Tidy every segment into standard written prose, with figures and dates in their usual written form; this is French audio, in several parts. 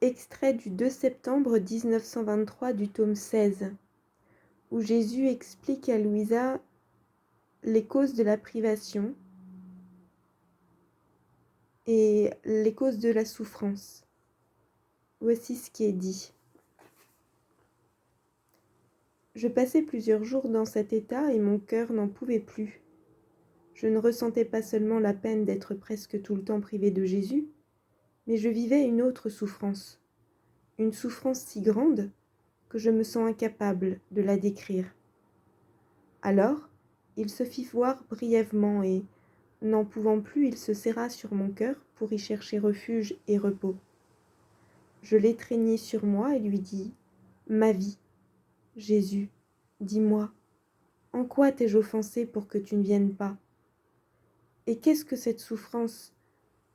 Extrait du 2 septembre 1923 du tome 16, où Jésus explique à Louisa les causes de la privation et les causes de la souffrance. Voici ce qui est dit. Je passais plusieurs jours dans cet état et mon cœur n'en pouvait plus. Je ne ressentais pas seulement la peine d'être presque tout le temps privé de Jésus, mais je vivais une autre souffrance, une souffrance si grande que je me sens incapable de la décrire. Alors, il se fit voir brièvement et, n'en pouvant plus, il se serra sur mon cœur pour y chercher refuge et repos. Je l'étreignis sur moi et lui dis « Ma vie, Jésus, dis-moi, en quoi t'ai-je offensé pour que tu ne viennes pas? Et qu'est-ce que cette souffrance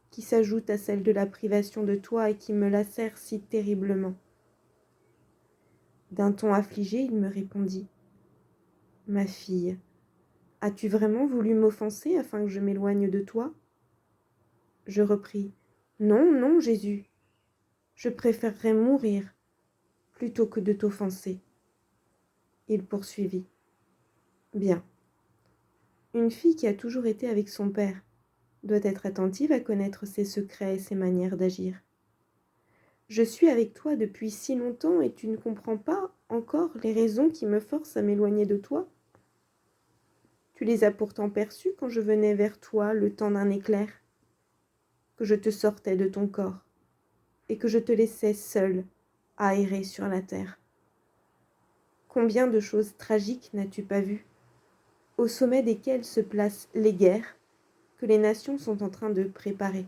qui s'ajoute à celle de la privation de toi et qui me lacère si terriblement ?» D'un ton affligé, il me répondit « Ma fille, as-tu vraiment voulu m'offenser afin que je m'éloigne de toi ?» Je repris « Non, non, Jésus, je préférerais mourir plutôt que de t'offenser. » Il poursuivit « Bien, une fille qui a toujours été avec son père doit être attentive à connaître ses secrets et ses manières d'agir. Je suis avec toi depuis si longtemps et tu ne comprends pas encore les raisons qui me forcent à m'éloigner de toi. Tu les as pourtant perçues quand je venais vers toi le temps d'un éclair, que je te sortais de ton corps et que je te laissais seule à errer sur la terre. Combien de choses tragiques n'as-tu pas vues, au sommet desquelles se placent les guerres que les nations sont en train de préparer.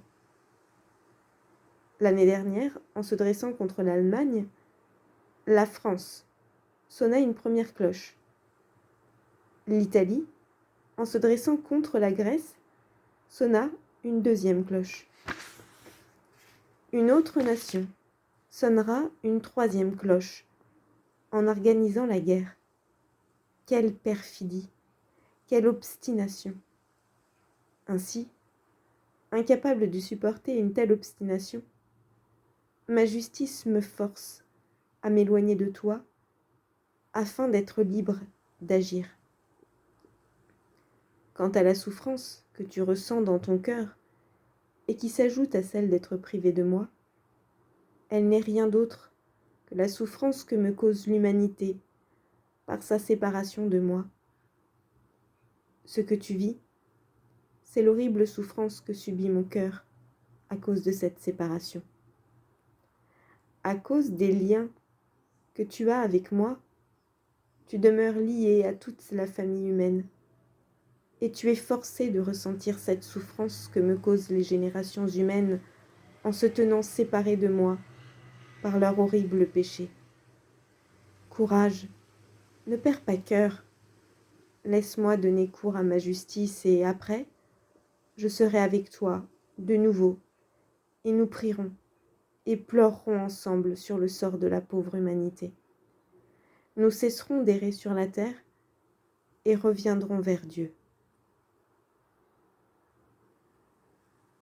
L'année dernière, en se dressant contre l'Allemagne, la France sonna une première cloche. L'Italie, en se dressant contre la Grèce, sonna une deuxième cloche. Une autre nation sonnera une troisième cloche en organisant la guerre. Quelle perfidie, quelle obstination! Ainsi, incapable de supporter une telle obstination, ma justice me force à m'éloigner de toi afin d'être libre d'agir. Quant à la souffrance que tu ressens dans ton cœur et qui s'ajoute à celle d'être privé de moi, elle n'est rien d'autre que la souffrance que me cause l'humanité par sa séparation de moi. Ce que tu vis, c'est l'horrible souffrance que subit mon cœur à cause de cette séparation. À cause des liens que tu as avec moi, tu demeures lié à toute la famille humaine. Et tu es forcé de ressentir cette souffrance que me causent les générations humaines en se tenant séparées de moi par leur horrible péché. Courage, ne perds pas cœur. Laisse-moi donner cours à ma justice et après, je serai avec toi de nouveau et nous prierons et pleurerons ensemble sur le sort de la pauvre humanité. Nous cesserons d'errer sur la terre et reviendrons vers Dieu.